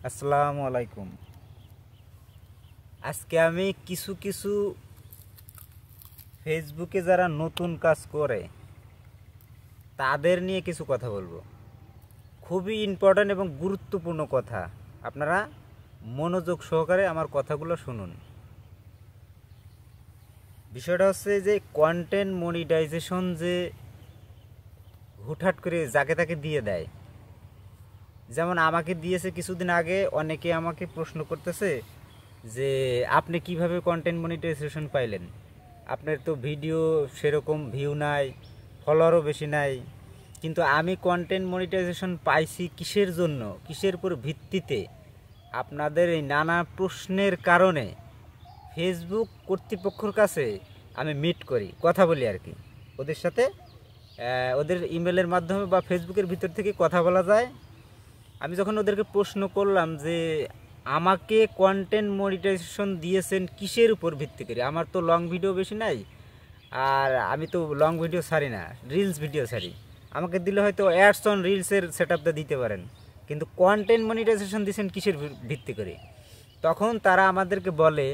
আসসালামু আলাইকুম। আজকে আমি কিছু ফেসবুকে যারা নতুন কাজ করে তাদের নিয়ে কিছু কথা বলবো। খুবই ইম্পর্ট্যান্ট এবং গুরুত্বপূর্ণ কথা। আপনারা মনোযোগ সহকারে আমার কথাগুলো শুনুন। বিষয়টা হচ্ছে যে কন্টেন্ট মনিটাইজেশন যে হুটহাট করে যাকে তাকে দিয়ে দেয়। যেমন আমাকে দিয়েছে কিছুদিন আগে, অনেকে আমাকে প্রশ্ন করতেছে যে আপনি কিভাবে কন্টেন্ট মনিটাইজেশন পাইলেন, আপনার তো ভিডিও সেরকম ভিউ নাই, ফলোয়ারও বেশি নাই, কিন্তু আমি কন্টেন্ট মনিটাইজেশন পাইছি কিসের জন্য, কিসের উপর ভিত্তিতে? আপনাদের এই নানা প্রশ্নের কারণে ফেসবুক কর্তৃপক্ষের কাছে আমি মিট করি, কথা বলি আর কি। ওদের সাথে ওদের ইমেলের মাধ্যমে বা ফেসবুকের ভিতর থেকে কথা বলা যায়। আমি যখন ওদেরকে প্রশ্ন করলাম যে আমাকে কন্টেন্ট মনিটাইজেশন দিয়েছেন কিসের উপর ভিত্তি করে, আমার তো লং ভিডিও বেশি নাই, আর আমি তো লং ভিডিও ছাড়ি না, রিলস ভিডিও ছাড়ি, আমাকে দিলে হয়তো অ্যাডস অন রিলসের সেট আপটা দিতে পারেন, কিন্তু কন্টেন্ট মনিটাইজেশন দিয়েছেন কিসের ভিত্তি করে? তখন তারা আমাদেরকে বলে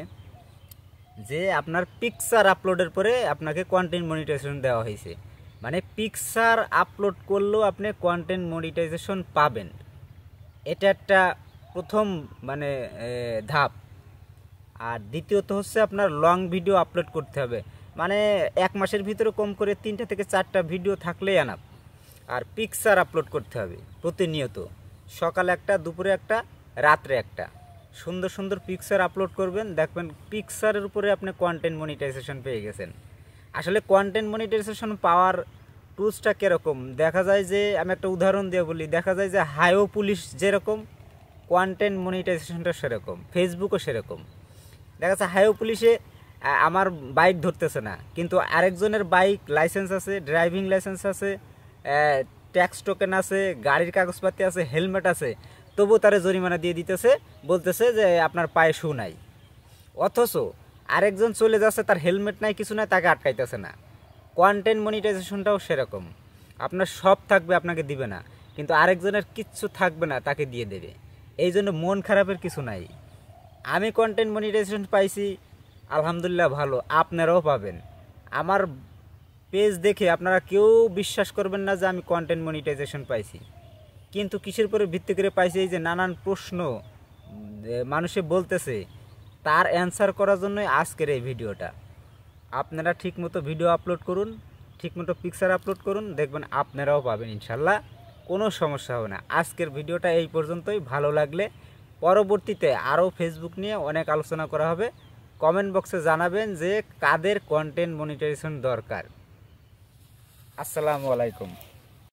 যে আপনার পিকচার আপলোডের পরে আপনাকে কন্টেন্ট মনিটাইজেশন দেওয়া হয়েছে। মানে পিকচার আপলোড করলেও আপনি কন্টেন্ট মনিটাইজেশন পাবেন, এটা একটা প্রথম মানে ধাপ। আর দ্বিতীয়ত হচ্ছে আপনার লং ভিডিও আপলোড করতে হবে, মানে 1 মাসের ভিতরে কম করে 3টা থেকে 4টা ভিডিও থাকলেই আনাপ। আর পিকচার আপলোড করতে হবে প্রতিনিয়ত, সকালে একটা, দুপুরে একটা, রাত্রে একটা, সুন্দর সুন্দর পিকচার আপলোড করবেন, দেখবেন পিকচারের উপরে আপনি কন্টেন্ট মনিটাইজেশন পেয়ে গেছেন। আসলে কন্টেন্ট মনিটাইজেশন পাওয়ার টুলসটা কীরকম দেখা যায় যে, আমি একটা উদাহরণ দিয়ে বলি, দেখা যায় যে হাইও পুলিশ যেরকম, কন্টেন্ট মনিটাইজেশনটা সেরকম, ফেসবুকও সেরকম। দেখা যাচ্ছে হাইও পুলিশে আমার বাইক ধরতেছে না, কিন্তু আরেকজনের বাইক লাইসেন্স আছে, ড্রাইভিং লাইসেন্স আছে, ট্যাক্স টোকেন আছে, গাড়ির কাগজপাতি আছে, হেলমেট আছে, তবুও তারা জরিমানা দিয়ে দিতেছে, বলতেছে যে আপনার পায়ে শু নাই। অথচ আরেকজন চলে যাচ্ছে, তার হেলমেট নাই, কিছু নাই, তাকে আটকাইতেছে না। কন্টেন্ট মনিটাইজেশনটাও সেরকম, আপনার সব থাকবে, আপনাকে দিবে না, কিন্তু আরেকজনের কিচ্ছু থাকবে না, তাকে দিয়ে দেবে। এই জন্য মন খারাপের কিছু নাই। আমি কন্টেন্ট মনিটাইজেশন পাইছি, আলহামদুলিল্লাহ ভালো, আপনারাও পাবেন। আমার পেজ দেখে আপনারা কেউ বিশ্বাস করবেন না যে আমি কন্টেন্ট মনিটাইজেশন পাইছি, কিন্তু কিসের উপরে ভিত্তি করে পাইছি? এই যে নানান প্রশ্ন মানুষে বলতেছে, তার অ্যান্সার করার জন্যই আজকের এই ভিডিওটা। আপনারা ঠিকমতো ভিডিও আপলোড করুন, ঠিকমতো পিকচার আপলোড করুন, দেখবেন আপনারাও পাবেন ইনশাল্লাহ, কোনো সমস্যা হবে না। আজকের ভিডিওটা এই পর্যন্তই। ভালো লাগলে পরবর্তীতে আরও ফেসবুক নিয়ে অনেক আলোচনা করা হবে। কমেন্ট বক্সে জানাবেন যে কাদের কন্টেন্ট মনিটাইজেশন দরকার। আসসালামু আলাইকুম।